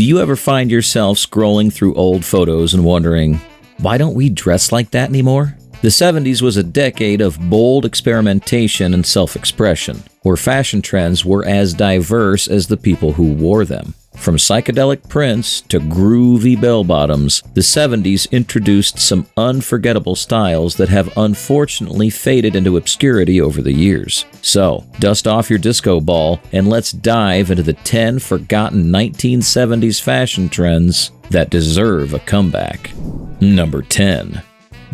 Do you ever find yourself scrolling through old photos and wondering, why don't we dress like that anymore? The 70s was a decade of bold experimentation and self-expression, where fashion trends were as diverse as the people who wore them. From psychedelic prints to groovy bell-bottoms, the 70s introduced some unforgettable styles that have unfortunately faded into obscurity over the years. So, dust off your disco ball and let's dive into the 10 forgotten 1970s fashion trends that deserve a comeback. Number 10.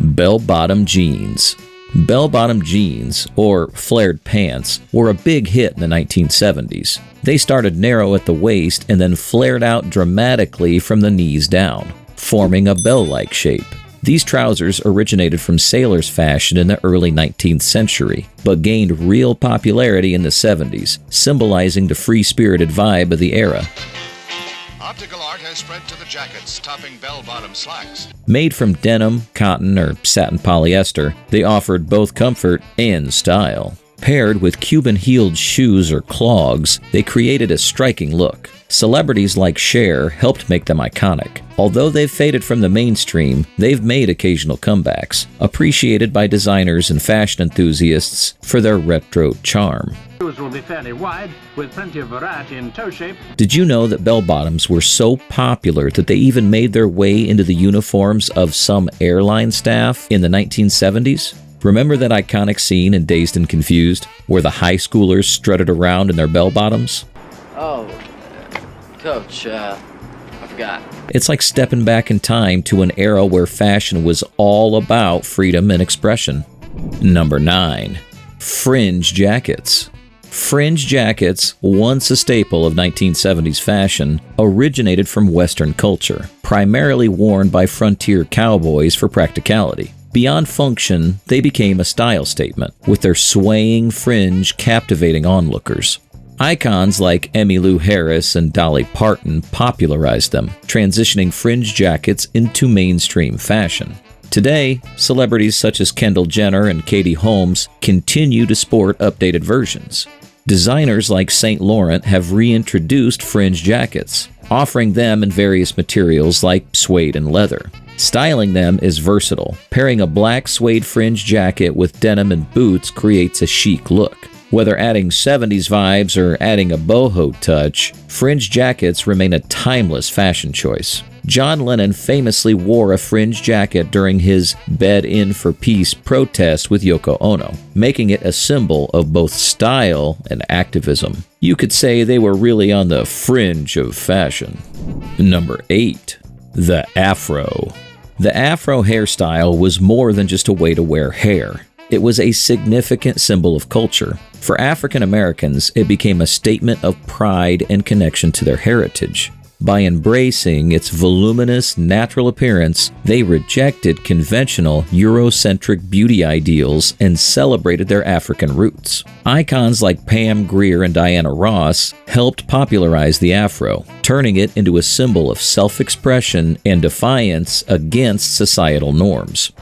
Bellbottom jeans. Bell-bottom jeans, or flared pants, were a big hit in the 1970s. They started narrow at the waist and then flared out dramatically from the knees down, forming a bell-like shape. These trousers originated from sailors' fashion in the early 19th century, but gained real popularity in the 70s, symbolizing the free-spirited vibe of the era. Optical art has spread to the jackets, topping bell-bottom slacks. Made from denim, cotton, or satin polyester, they offered both comfort and style. Paired with Cuban-heeled shoes or clogs, they created a striking look. Celebrities like Cher helped make them iconic. Although they've faded from the mainstream, they've made occasional comebacks, appreciated by designers and fashion enthusiasts for their retro charm. Shoes will be fairly wide, with plenty of variety in toe shape. Did you know that bell-bottoms were so popular that they even made their way into the uniforms of some airline staff in the 1970s? Remember that iconic scene in Dazed and Confused, where the high schoolers strutted around in their bell-bottoms? Oh, Coach, I forgot. It's like stepping back in time to an era where fashion was all about freedom and expression. Number 9. Fringe Jackets. Fringe jackets, once a staple of 1970s fashion, originated from Western culture, primarily worn by frontier cowboys for practicality. Beyond function, they became a style statement, with their swaying fringe captivating onlookers. Icons like Emmylou Harris and Dolly Parton popularized them, transitioning fringe jackets into mainstream fashion. Today, celebrities such as Kendall Jenner and Katie Holmes continue to sport updated versions. Designers like Saint Laurent have reintroduced fringe jackets, offering them in various materials like suede and leather. Styling them is versatile. Pairing a black suede fringe jacket with denim and boots creates a chic look. Whether adding 70s vibes or adding a boho touch, fringe jackets remain a timeless fashion choice. John Lennon famously wore a fringe jacket during his Bed In for Peace protest with Yoko Ono, making it a symbol of both style and activism. You could say they were really on the fringe of fashion. Number 8. The Afro. The Afro hairstyle was more than just a way to wear hair. It was a significant symbol of culture. For African Americans, it became a statement of pride and connection to their heritage. By embracing its voluminous, natural appearance, they rejected conventional, Eurocentric beauty ideals and celebrated their African roots. Icons like Pam Grier and Diana Ross helped popularize the Afro, turning it into a symbol of self-expression and defiance against societal norms.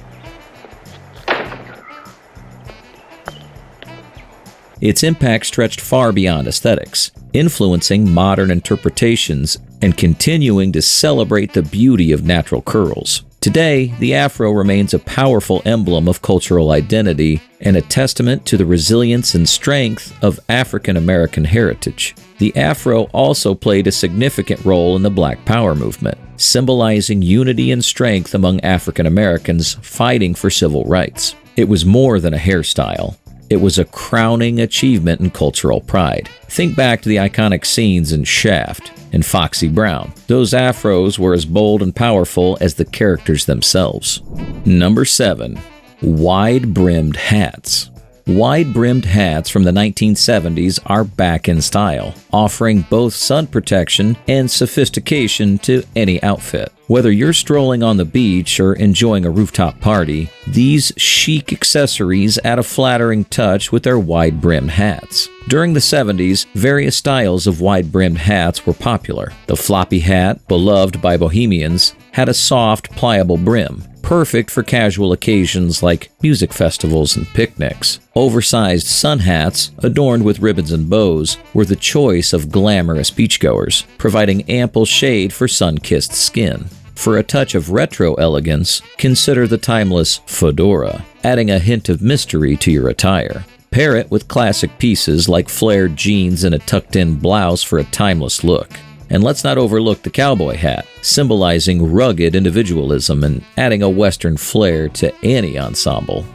Its impact stretched far beyond aesthetics, influencing modern interpretations and continuing to celebrate the beauty of natural curls. Today, the Afro remains a powerful emblem of cultural identity and a testament to the resilience and strength of African American heritage. The Afro also played a significant role in the Black Power movement, symbolizing unity and strength among African Americans fighting for civil rights. It was more than a hairstyle. It was a crowning achievement in cultural pride. Think back to the iconic scenes in Shaft and Foxy Brown. Those afros were as bold and powerful as the characters themselves. Number 7. Wide-brimmed hats. Wide-brimmed hats from the 1970s are back in style, offering both sun protection and sophistication to any outfit. Whether you're strolling on the beach or enjoying a rooftop party, these chic accessories add a flattering touch with their wide-brimmed hats. During the 70s, various styles of wide-brimmed hats were popular. The floppy hat, beloved by bohemians, had a soft, pliable brim, perfect for casual occasions like music festivals and picnics. Oversized sun hats, adorned with ribbons and bows, were the choice of glamorous beachgoers, providing ample shade for sun-kissed skin. For a touch of retro elegance, consider the timeless fedora, adding a hint of mystery to your attire. Pair it with classic pieces like flared jeans and a tucked-in blouse for a timeless look. And let's not overlook the cowboy hat, symbolizing rugged individualism and adding a Western flair to any ensemble.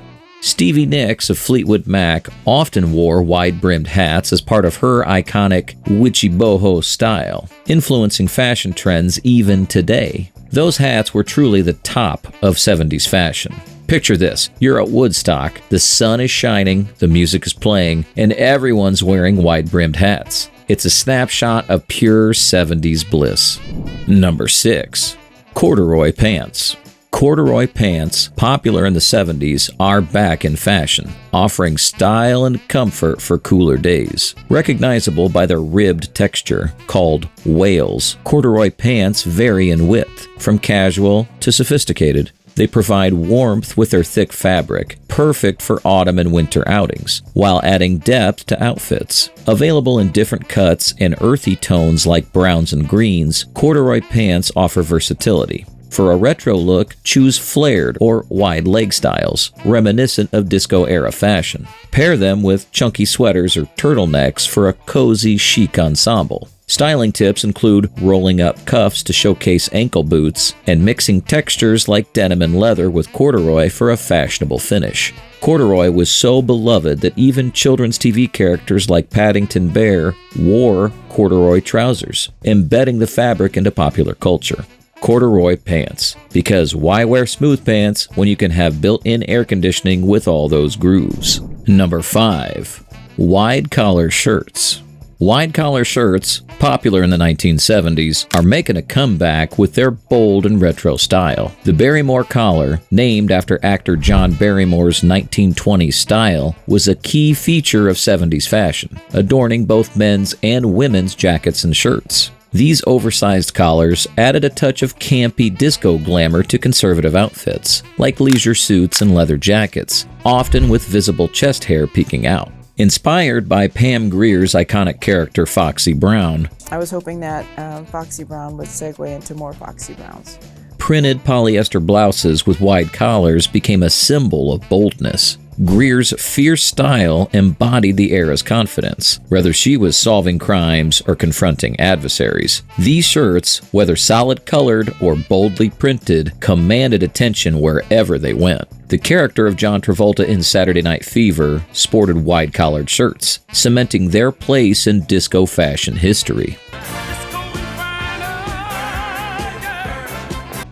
Stevie Nicks of Fleetwood Mac often wore wide-brimmed hats as part of her iconic witchy boho style, influencing fashion trends even today. Those hats were truly the top of 70s fashion. Picture this, you're at Woodstock, the sun is shining, the music is playing, and everyone's wearing wide-brimmed hats. It's a snapshot of pure 70s bliss. Number 6. Corduroy pants. Corduroy pants, popular in the 70s, are back in fashion, offering style and comfort for cooler days. Recognizable by their ribbed texture, called whales, corduroy pants vary in width, from casual to sophisticated. They provide warmth with their thick fabric, perfect for autumn and winter outings, while adding depth to outfits. Available in different cuts and earthy tones like browns and greens, corduroy pants offer versatility. For a retro look, choose flared or wide leg styles, reminiscent of disco-era fashion. Pair them with chunky sweaters or turtlenecks for a cozy, chic ensemble. Styling tips include rolling up cuffs to showcase ankle boots and mixing textures like denim and leather with corduroy for a fashionable finish. Corduroy was so beloved that even children's TV characters like Paddington Bear wore corduroy trousers, embedding the fabric into popular culture. Corduroy pants, because why wear smooth pants when you can have built-in air conditioning with all those grooves? Number 5. Wide collar shirts. Wide collar shirts, popular in the 1970s, are making a comeback with their bold and retro style. The Barrymore collar, named after actor John Barrymore's 1920s style, was a key feature of 70s fashion, adorning both men's and women's jackets and shirts. These oversized collars added a touch of campy disco glamour to conservative outfits, like leisure suits and leather jackets, often with visible chest hair peeking out. Inspired by Pam Grier's iconic character Foxy Brown, I was hoping that Foxy Brown would segue into more Foxy Browns. Printed polyester blouses with wide collars became a symbol of boldness. Grier's fierce style embodied the era's confidence, whether she was solving crimes or confronting adversaries. These shirts, whether solid-colored or boldly printed, commanded attention wherever they went. The character of John Travolta in Saturday Night Fever sported wide-collared shirts, cementing their place in disco fashion history.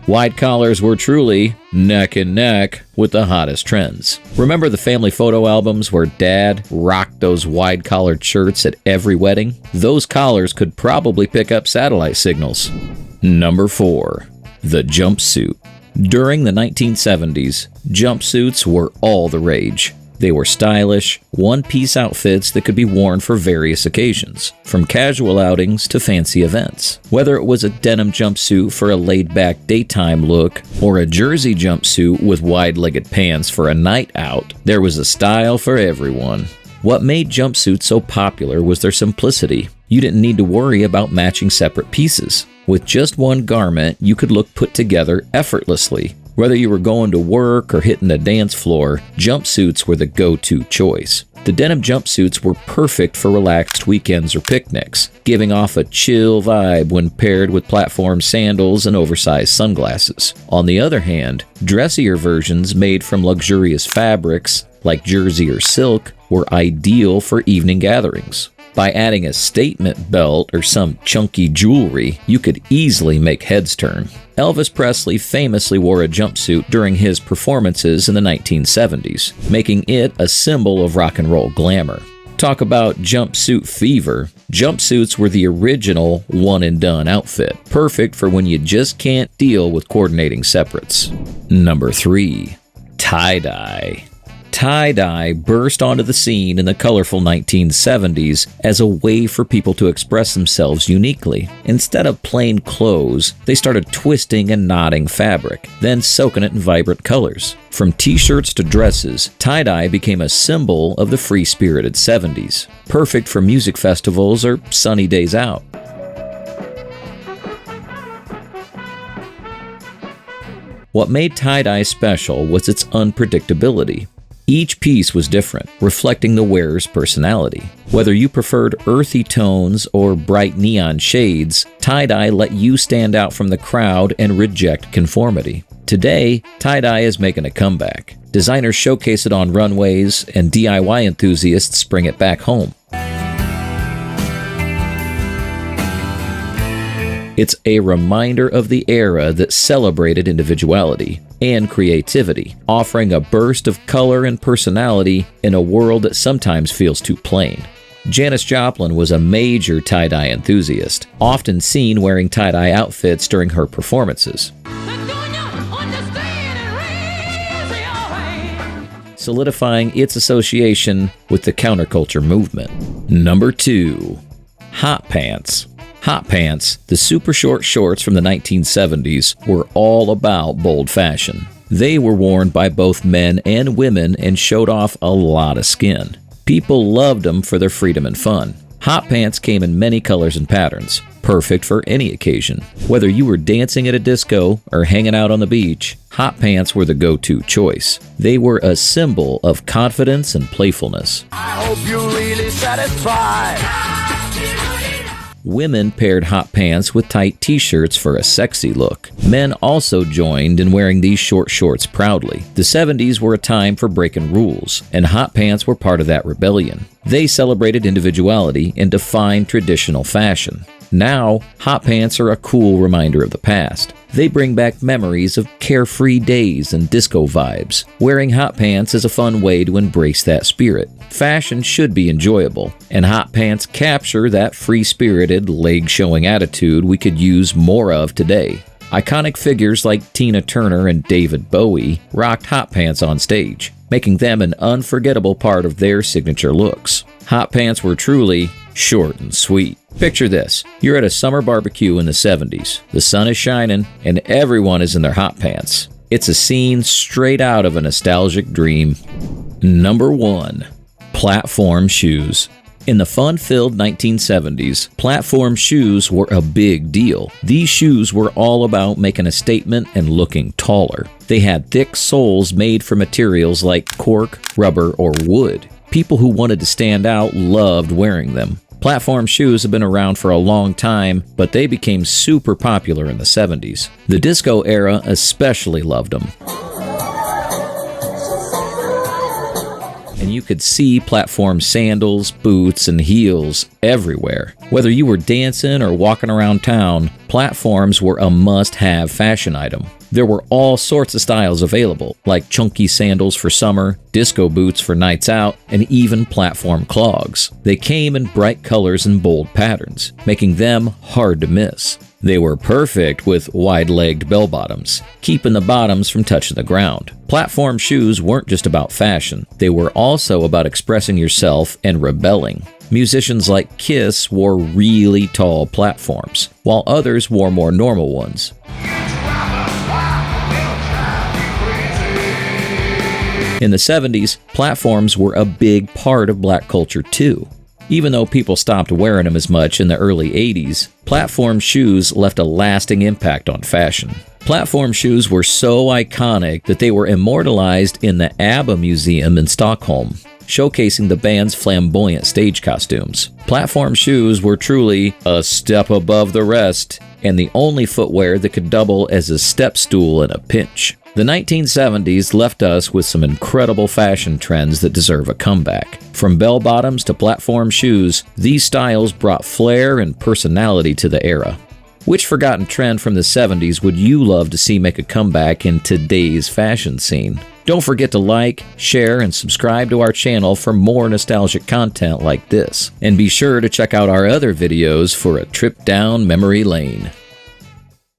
Wide collars were truly neck and neck with the hottest trends. Remember the family photo albums where Dad rocked those wide-collared shirts at every wedding? Those collars could probably pick up satellite signals. Number 4. The jumpsuit. During the 1970s, jumpsuits were all the rage. They were stylish, one-piece outfits that could be worn for various occasions, from casual outings to fancy events. Whether it was a denim jumpsuit for a laid-back daytime look, or a jersey jumpsuit with wide-legged pants for a night out, there was a style for everyone. What made jumpsuits so popular was their simplicity. You didn't need to worry about matching separate pieces. With just one garment, you could look put together effortlessly. Whether you were going to work or hitting a dance floor, jumpsuits were the go-to choice. The denim jumpsuits were perfect for relaxed weekends or picnics, giving off a chill vibe when paired with platform sandals and oversized sunglasses. On the other hand, dressier versions made from luxurious fabrics, like jersey or silk, were ideal for evening gatherings. By adding a statement belt or some chunky jewelry, you could easily make heads turn. Elvis Presley famously wore a jumpsuit during his performances in the 1970s, making it a symbol of rock and roll glamour. Talk about jumpsuit fever. Jumpsuits were the original one-and-done outfit, perfect for when you just can't deal with coordinating separates. Number 3. Tie-dye. Tie-dye burst onto the scene in the colorful 1970s as a way for people to express themselves uniquely. Instead of plain clothes, they started twisting and knotting fabric, then soaking it in vibrant colors. From t-shirts to dresses, tie-dye became a symbol of the free-spirited 70s, perfect for music festivals or sunny days out. What made tie-dye special was its unpredictability. Each piece was different, reflecting the wearer's personality. Whether you preferred earthy tones or bright neon shades, tie-dye let you stand out from the crowd and reject conformity. Today, tie-dye is making a comeback. Designers showcase it on runways, and DIY enthusiasts bring it back home. It's a reminder of the era that celebrated individuality and creativity, offering a burst of color and personality in a world that sometimes feels too plain. Janis Joplin was a major tie-dye enthusiast, often seen wearing tie-dye outfits during her performances, solidifying its association with the counterculture movement. Number 2. Hot pants. Hot pants, the super short shorts from the 1970s, were all about bold fashion. They were worn by both men and women and showed off a lot of skin. People loved them for their freedom and fun. Hot pants came in many colors and patterns, perfect for any occasion. Whether you were dancing at a disco or hanging out on the beach, hot pants were the go-to choice. They were a symbol of confidence and playfulness. I hope you're really satisfied. Women paired hot pants with tight t-shirts for a sexy look. Men also joined in wearing these short shorts proudly. The 70s were a time for breaking rules, and hot pants were part of that rebellion. They celebrated individuality and defined traditional fashion. Now, hot pants are a cool reminder of the past. They bring back memories of carefree days and disco vibes. Wearing hot pants is a fun way to embrace that spirit. Fashion should be enjoyable, and hot pants capture that free-spirited, leg-showing attitude we could use more of today. Iconic figures like Tina Turner and David Bowie rocked hot pants on stage, making them an unforgettable part of their signature looks. Hot pants were truly short and sweet. Picture this. You're at a summer barbecue in the 70s. The sun is shining, and everyone is in their hot pants. It's a scene straight out of a nostalgic dream. Number 1. Platform shoes. In the fun-filled 1970s, platform shoes were a big deal. These shoes were all about making a statement and looking taller. They had thick soles made from materials like cork, rubber, or wood. People who wanted to stand out loved wearing them. Platform shoes have been around for a long time, but they became super popular in the 70s. The disco era especially loved them. And you could see platform sandals, boots, and heels everywhere. Whether you were dancing or walking around town, platforms were a must-have fashion item. There were all sorts of styles available, like chunky sandals for summer, disco boots for nights out, and even platform clogs. They came in bright colors and bold patterns, making them hard to miss. They were perfect with wide-legged bell-bottoms, keeping the bottoms from touching the ground. Platform shoes weren't just about fashion. They were also about expressing yourself and rebelling. Musicians like Kiss wore really tall platforms, while others wore more normal ones. In the 70s, platforms were a big part of black culture too. Even though people stopped wearing them as much in the early 80s, platform shoes left a lasting impact on fashion. Platform shoes were so iconic that they were immortalized in the ABBA Museum in Stockholm, showcasing the band's flamboyant stage costumes. Platform shoes were truly a step above the rest, and the only footwear that could double as a step stool in a pinch. The 1970s left us with some incredible fashion trends that deserve a comeback. From bell-bottoms to platform shoes, these styles brought flair and personality to the era. Which forgotten trend from the 70s would you love to see make a comeback in today's fashion scene? Don't forget to like, share, and subscribe to our channel for more nostalgic content like this. And be sure to check out our other videos for a trip down memory lane.